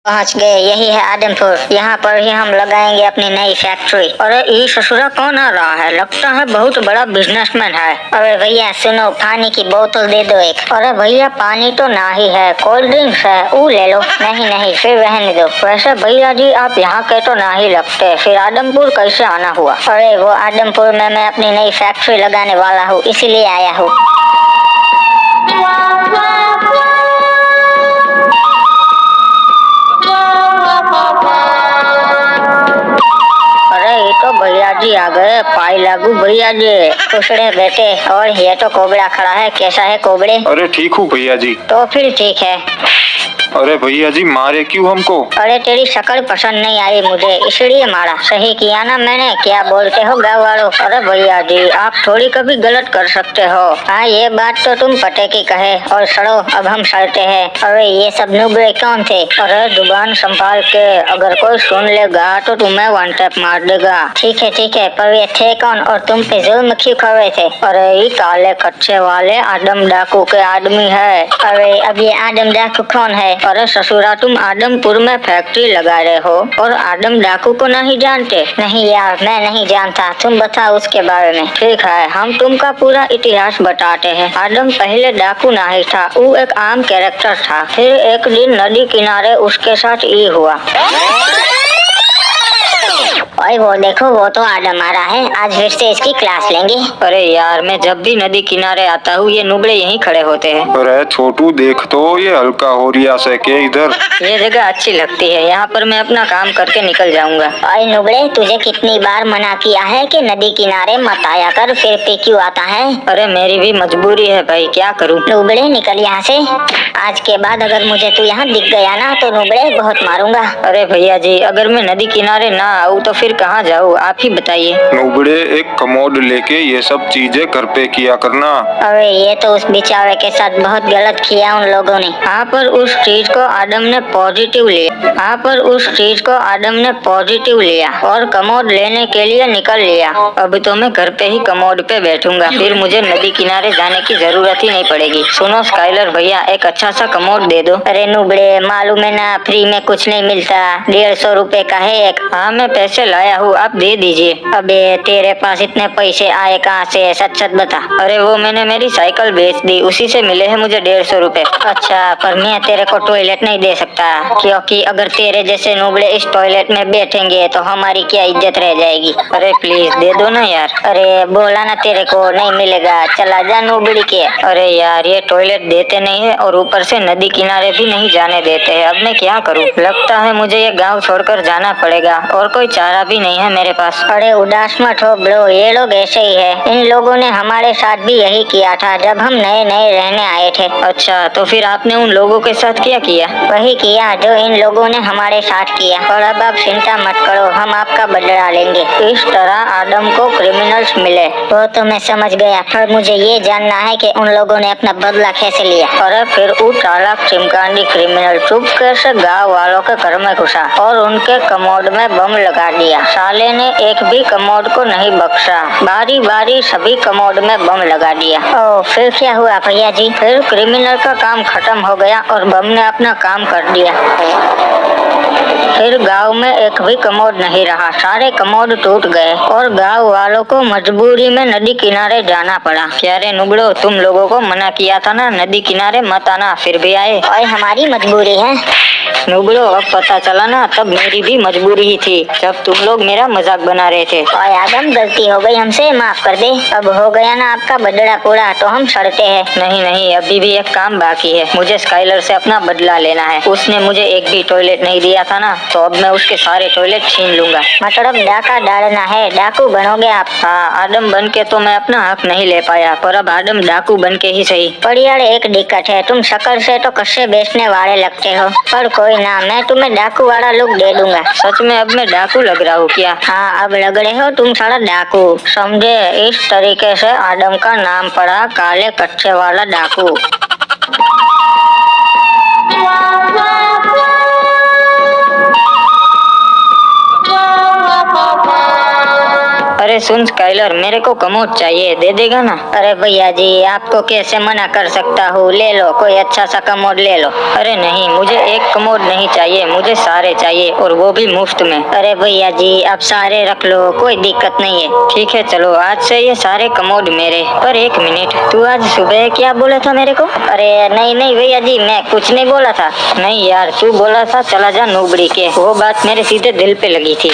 पहुंच गए। यही है आदमपुर। यहाँ पर ही हम लगाएंगे अपनी नई फैक्ट्री। अरे ये ससुरा कौन आ रहा है? लगता है बहुत बड़ा बिजनेसमैन है। अरे भैया सुनो, पानी की बोतल दे दो एक। अरे भैया पानी तो ना ही है, कोल्ड ड्रिंक्स है, वो ले लो। नहीं नहीं फिर रहने दो। वैसे भैया जी आप यहाँ के तो ना ही लगते, फिर आदमपुर कैसे आना हुआ? अरे वो आदमपुर में मैं अपनी नई फैक्ट्री लगाने वाला हूँ, इसीलिए आया हूँ। अरे ये तो भैया जी आ गए। पाई लागू भैया जी। खुश रहे बेटे। और ये तो कोबड़ा खड़ा है। कैसा है कोबड़े? अरे ठीक हूँ भैया जी। तो फिर ठीक है। अरे भैया जी मारे क्यों हमको? अरे तेरी शक्ल पसंद नहीं आई मुझे, इसलिए मारा। सही किया ना मैंने? क्या बोलते हो गाँव वालों? अरे भैया जी आप थोड़ी कभी गलत कर सकते हो। हाँ ये बात तो तुम पते की कहे। और सड़ो अब हम सड़ते हैं। अरे ये सब नुबड़े कौन थे? अरे जुबान संभाल के, अगर कोई सुन लेगा तो तुम्हें वन टैप मार देगा। ठीक है पर ये थे कौन और तुम पे जुल्म क्यों कर रहे थे? अरे ये काले कच्चे वाले आदम डाकू के आदमी है। अरे अब ये आदम डाकू कौन है? अरे ससुरा तुम आदमपुर में फैक्ट्री लगा रहे हो और आदम डाकू को नहीं जानते? नहीं यार मैं नहीं जानता, तुम बताओ उसके बारे में। ठीक है हम तुमका पूरा इतिहास बताते हैं। आदम पहले डाकू नहीं था, वो एक आम कैरेक्टर था। फिर एक दिन नदी किनारे उसके साथ ये हुआ। ओए वो देखो, वो तो आदम आ रहा है। आज फिर से इसकी क्लास लेंगे। अरे यार मैं जब भी नदी किनारे आता हूँ ये नुबड़े यहीं खड़े होते हैं। अरे छोटू देख तो ये हल्का हो रिया से के इधर। ये जगह अच्छी लगती है, यहाँ पर मैं अपना काम करके निकल जाऊंगा। ओए नुबड़े तुझे कितनी बार मना किया है कि नदी किनारे मत आया कर, फिर पे क्यों आता है? अरे मेरी भी मजबूरी है भाई, क्या करूँ। नुबड़े निकल यहाँ से। आज के बाद अगर मुझे तू यहाँ दिख गया ना तो नुबड़े बहुत मारूंगा। अरे भैया जी अगर मैं नदी किनारे ना आऊँ तो फिर कहाँ जाऊँ, आप ही बताइए। नुबड़े एक कमोड लेके ये सब चीजें घर पे किया करना। अरे ये तो उस बेचारे के साथ बहुत गलत किया उन लोगों ने। यहाँ पर उस चीज को आदम ने पॉजिटिव लिया और कमोड लेने के लिए निकल लिया। अब तो मैं घर पे ही कमोड पे बैठूंगा, फिर मुझे नदी किनारे जाने की जरूरत ही नहीं पड़ेगी। सुनो स्काइलर भैया एक अच्छा सा कमोड दे दो। अरे नुबड़े मालूम है ना फ्री में कुछ नहीं मिलता, 150 रुपए का है एक। हाँ मैं पैसे लाया हूँ, आप दे दीजिए। अबे तेरे पास इतने पैसे आए कहाँ से? सच सच बता। अरे वो मैंने मेरी साइकिल बेच दी, उसी से मिले हैं मुझे 150 रुपए। अच्छा पर मैं तेरे को टॉयलेट नहीं दे सकता, क्योंकि अगर तेरे जैसे नुबड़े इस टॉयलेट में बैठेंगे तो हमारी क्या इज्जत रह जाएगी। अरे प्लीज दे दो ना यार। अरे बोला ना तेरे को नहीं मिलेगा, चला जा नुबड़ी के। अरे यार ये टॉयलेट देते नहीं है और ऊपर से नदी किनारे भी नहीं जाने देते हैं। अब मैं क्या करूँ? लगता है मुझे ये गाँव छोड़कर जाना पड़ेगा और कोई चारा भी नहीं है मेरे पास। अरे उदास मत हो ब्रो, ये लोग ऐसे ही है। इन लोगों ने हमारे साथ भी यही किया था जब हम नए नए रहने आए थे। अच्छा तो फिर आपने उन लोगों के साथ क्या किया? वही किया जो इन लोगों ने हमारे साथ किया। और अब आप चिंता मत करो, हम आपका बदला लेंगे। इस तरह आदम को क्रिमिनल्स मिले वो तो मैं समझ गया, पर मुझे ये जानना है कि उन लोगों ने अपना बदला कैसे लिया। और फिर वो चालाक चिमकांडी क्रिमिनल चुपके से गाँव वालों के घर में घुसा और उनके कमोड में बम लगा दिया। साले ने एक भी कमोड को नहीं बख्शा, बारी बारी सभी कमोड में बम लगा दिया। ओह फिर क्या हुआ भैया जी? फिर क्रिमिनल का काम खत्म हो गया और बम ने अपना काम कर दिया। फिर गांव में एक भी कमोड नहीं रहा, सारे कमोड टूट गए और गांव वालों को मजबूरी में नदी किनारे जाना पड़ा। क्या रे नुबड़ो तुम लोगों को मना किया था ना नदी किनारे मत आना, फिर भी आए। और हमारी मजबूरी है नुबड़ो, अब पता चला ना तब मेरी भी मजबूरी ही थी जब तुम लोग मेरा मजाक बना रहे थे। और आदम गलती हो गई हमसे, माफ कर दे। अब हो गया ना आपका बदला पूरा तो हम सड़ते हैं। नहीं अभी भी एक काम बाकी है, मुझे स्काइलर से अपना बदला लेना है। उसने मुझे एक भी टॉयलेट नहीं दिया था ना, तो अब मैं उसके सारे टॉयलेट छीन लूंगा। मतलब डाका डालना है, डाकू बनोगे आप? हाँ आदम बन के तो मैं अपना हक नहीं ले पाया, पर अब आदम डाकू बन के ही सही। पर यार एक दिक्कत है, तुम शक्ल से तो कच्चे बेचने वाले लगते हो, पर कोई ना मैं तुम्हें डाकू वाला लुक दे दूंगा। सच में अब मैं डाकू लग रहा हूँ क्या? हाँ अब लग रहे हो तुम सारा डाकू, समझे? इस तरीके से आदम का नाम पड़ा काले कच्चे वाला डाकू। अरे अरे सुन स्काइलर, मेरे को कमोड चाहिए, दे देगा ना? अरे भैया जी, आपको कैसे मना कर सकता हूँ, ले लो, कोई अच्छा सा कमोड ले लो। अरे नहीं, मुझे एक कमोड नहीं चाहिए, मुझे सारे चाहिए, और वो भी मुफ्त में। अरे भैया जी, आप सारे रख लो, कोई दिक्कत नहीं है। ठीक है चलो, आज से ये सारे कमोड मेरे। पर एक मिनट, तू आज सुबह क्या बोला था मेरे को? अरे नहीं नहीं भैया जी, मैं कुछ नहीं बोला था। नहीं यार, तू बोला था चला जा नूबड़ी के, वो बात मेरे सीधे दिल पे लगी थी।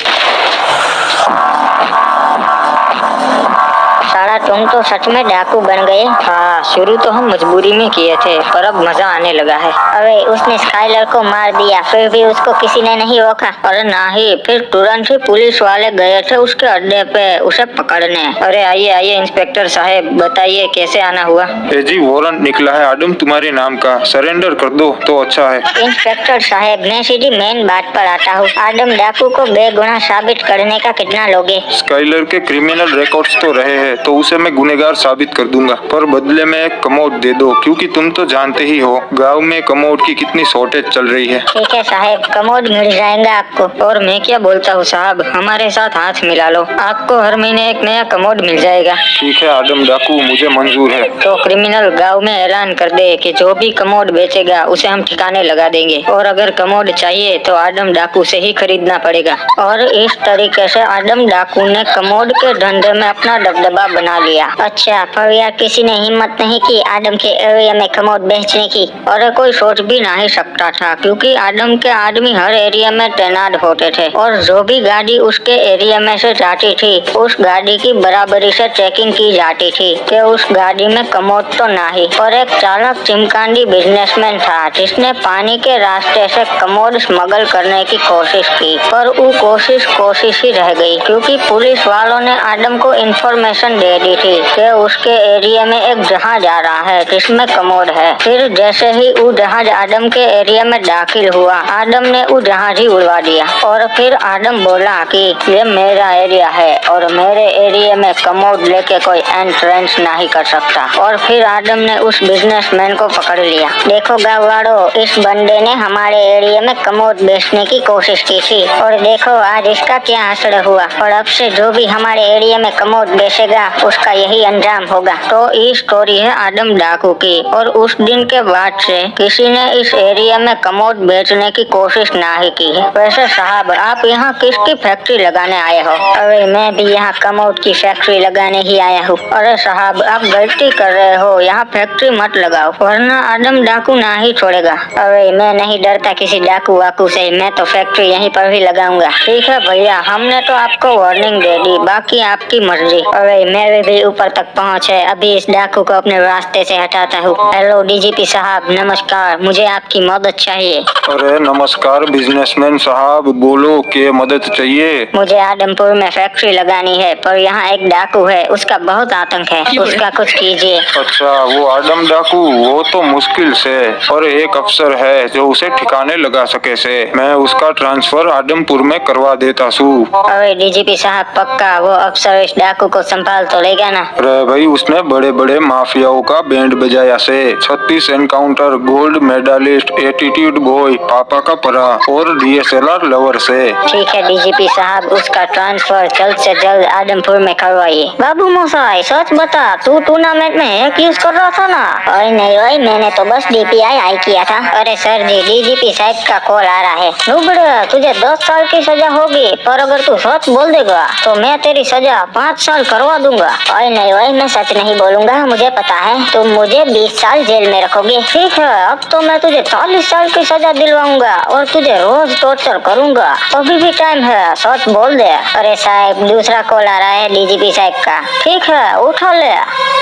साला तुम तो सच में डाकू बन गए। हाँ, शुरू तो हम मजबूरी में किए थे, पर अब मजा आने लगा है। अरे उसने स्काइलर को मार दिया, फिर भी उसको किसी ने नहीं रोका? अरे नहीं, फिर तुरंत ही पुलिस वाले गए थे उसके अड्डे पे उसे पकड़ने। अरे आइए आइए इंस्पेक्टर साहब, बताइए कैसे आना हुआ? जी वारंट निकला है आदम तुम्हारे नाम का, सरेंडर कर दो तो अच्छा है। इंस्पेक्टर साहब, मैं सीधी मेन बात पर आता हूँ। आदम डाकू को बेगुनाह साबित करने का कितना लोगे? स्काइलर के क्रिमिनल रिकॉर्ड्स तो रहे हैं, तो उसे मैं गुनहगार साबित कर दूंगा, पर बदले में एक कमोड दे दो, क्योंकि तुम तो जानते ही हो गांव में कमोड की कितनी शॉर्टेज चल रही है। ठीक है साहब, कमोड मिल जाएगा आपको। और मैं क्या बोलता हूँ साहब, हमारे साथ हाथ मिला लो, आपको हर महीने एक नया कमोड मिल जाएगा। ठीक है आदम डाकू, मुझे मंजूर है। तो क्रिमिनल गांव में ऐलान कर दे कि जो भी कमोड बेचेगा उसे हम ठिकाने लगा देंगे, और अगर कमोड चाहिए तो आदम डाकू से ही खरीदना पड़ेगा। और इस तरीके से आदम डाकू ने कमोड के धंधे में अपना दबदबा बना लिया। अच्छा, पर यार किसी ने हिम्मत नहीं की आदम के एरिया में कमोड बेचने की? और कोई सोच भी नहीं सकता था, क्योंकि आदम के आदमी हर एरिया में तैनात होते थे, और जो भी गाड़ी उसके एरिया में से जाती थी उस गाड़ी की बराबरी से चेकिंग की जाती थी कि उस गाड़ी में कमोड तो नहीं। और एक चालाक चिमकांडी बिजनेसमैन था जिसने पानी के रास्ते से कमोड स्मगल करने की कोशिश की, पर वो कोशिश ही रह गई, क्योंकि पुलिस वालों ने आदम को इंफॉर्मेशन दे दी थी कि उसके एरिया में एक जहाज आ रहा है जिसमें कमोड है। फिर जैसे ही वो जहाज आदम के एरिया में दाखिल हुआ, आदम ने वो जहाज ही उड़वा दिया, और फिर आदम बोला कि ये मेरा एरिया है और मेरे एरिया में कमोड लेके कोई एंट्रेंस नहीं कर सकता। और फिर आदम ने उस बिजनेसमैन को पकड़ लिया। देखो गाँव वालों, इस बंदे ने हमारे एरिया में कमोड बेचने की कोशिश की थी, और देखो आज इसका क्या असर हुआ। और अब से जो भी हमारे एरिया में कमोड बेचेगा उसका यही अंजाम होगा। तो ये स्टोरी है आदम डाकू की, और उस दिन के बाद से किसी ने इस एरिया में कमोड बेचने की कोशिश नहीं की है। वैसे साहब, आप यहाँ किसकी फैक्ट्री लगाने आए हो? अरे मैं भी यहाँ कमोड की फैक्ट्री लगाने ही आया हूँ। अरे साहब, आप गलती कर रहे हो, यहाँ फैक्ट्री मत लगाओ, वरना आदम डाकू ना ही छोड़ेगा। अरे मैं नहीं डरता किसी डाकू वाकू से, मैं तो फैक्ट्री यहीं पर ही लगाऊंगा। ठीक है भैया, हमने तो आपको वार्निंग दे दी, बाकी आपकी मर्जी। अरे मेरे भी ऊपर तक पहुँच है, अभी इस डाकू को अपने रास्ते से हटाता हूँ। हेलो डीजीपी साहब, नमस्कार, मुझे आपकी मदद चाहिए। अरे नमस्कार बिजनेसमैन साहब, बोलो क्या मदद चाहिए? मुझे आदमपुर में फैक्ट्री लगानी है, पर यहाँ एक डाकू है, उसका बहुत आतंक है, उसका कुछ कीजिए। अच्छा, वो आदम डाकू, वो तो मुश्किल से, और एक अफसर है जो उसे ठिकाने लगा सके से, मैं उसका ट्रांसफर आदमपुर में करवा देता हूँ। अरे डीजीपी साहब, पक्का वो अफसर इस डाकू को संभाल तो लेगा ना? अरे भाई, उसने बड़े बड़े माफियाओं का बैंड बजाया से, 36 encounter, gold medallist, attitude boy, पापा का परा और डीएसएलआर लवर से। ठीक है डीजीपी साहब, उसका ट्रांसफर जल्द से जल्द आदमपुर में करवाइए। बाबू मोसाई, सच बता, तू टूर्नामेंट में हैक यूज कर रहा था ना? अरे नहीं भाई, मैंने तो बस डीपीआई आई किया था। अरे सर जी, डीजीपी साहब का कॉल आ रहा है। नुबड़े, तुझे 10 साल की सजा होगी, पर अगर तू सच बोल देगा तो मैं तेरी सजा 5 साल करवा दूंगा। अरे नहीं भाई, मैं सच नहीं बोलूंगा, मुझे पता है तुम मुझे 20 साल जेल में रखोगे। ठीक है, अब तो मैं तुझे 40 साल की सजा दिलवाऊंगा और तुझे रोज टॉर्चर करूंगा। अभी भी टाइम है, सच बोल दे। अरे साहब, दूसरा कॉल आ रहा है डीजीपी साहब का। ठीक है, उठा ले।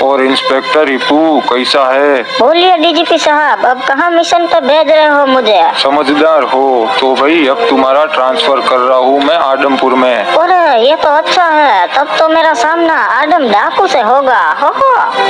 और इंस्पेक्टर रिपू कैसा है? बोलिए डीजीपी साहब, अब कहाँ मिशन पे भेज रहे हो मुझे? समझदार हो तो भाई, अब तुम्हारा ट्रांसफर कर रहा हूँ मैं आदमपुर में। अरे ये तो अच्छा है, तब तो मेरा सामना आदम एकदम डाकू से होगा। हो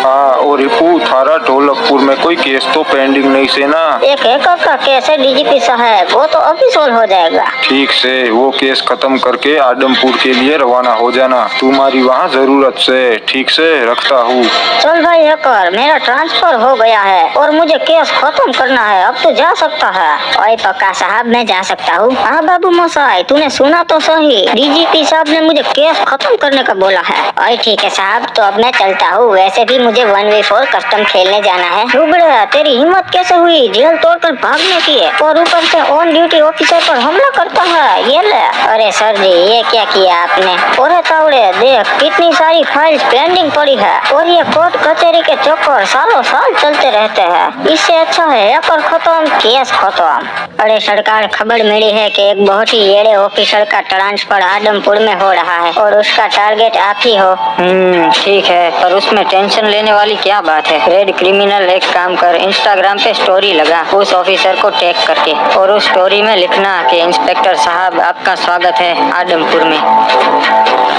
हाँ और रिपू थारा ढोलकपुर में कोई केस तो पेंडिंग नहीं से ना? एक हैकर का केस है डीजीपी साहब, वो तो अभी सोल्व हो जाएगा। ठीक से वो केस खत्म करके आदमपुर के लिए रवाना हो जाना, तुम्हारी वहाँ जरूरत से। ठीक से रखता हूँ। चल भाई हैकर, मेरा ट्रांसफर हो गया है और मुझे केस खत्म करना है, अब तो जा सकता है। ओए पक्का साहब मैं जा सकता हूँ? हाँ बाबू मोसाई, तूने सुना तो सही, डीजीपी साहब ने मुझे केस खत्म करने का बोला है। ओए ठीक है साहब, तो अब मैं चलता हूँ, वैसे भी मुझे 1v4 कस्टम खेलने जाना है। रुबड़े तेरी हिम्मत कैसे हुई जेल तोड़कर भागने की है, और ऊपर से ऑन ड्यूटी ऑफिसर पर हमला करता है, ये ले। अरे सर जी ये क्या किया आपने? और तावड़े देख कितनी सारी फाइल्स पेंडिंग पड़ी है और ये कोर्ट कचहरी के चक्कर सालों साल चलते रहते हैं, इससे अच्छा है हैकर खत्म केस खत्म। अरे सरकार, खबर मिली है कि एक बहुत ही येड़े ऑफिसर का ट्रांसफर आदमपुर में हो रहा है और उसका टारगेट आप ही हो। ठीक है, पर उसमें टेंशन लेने वाली क्या बात है? रेड क्रिमिनल, एक काम कर, इंस्टाग्राम पे स्टोरी लगा उस ऑफिसर को टैग करके, और उस स्टोरी में लिखना कि इंस्पेक्टर साहब आपका स्वागत है आदमपुर में।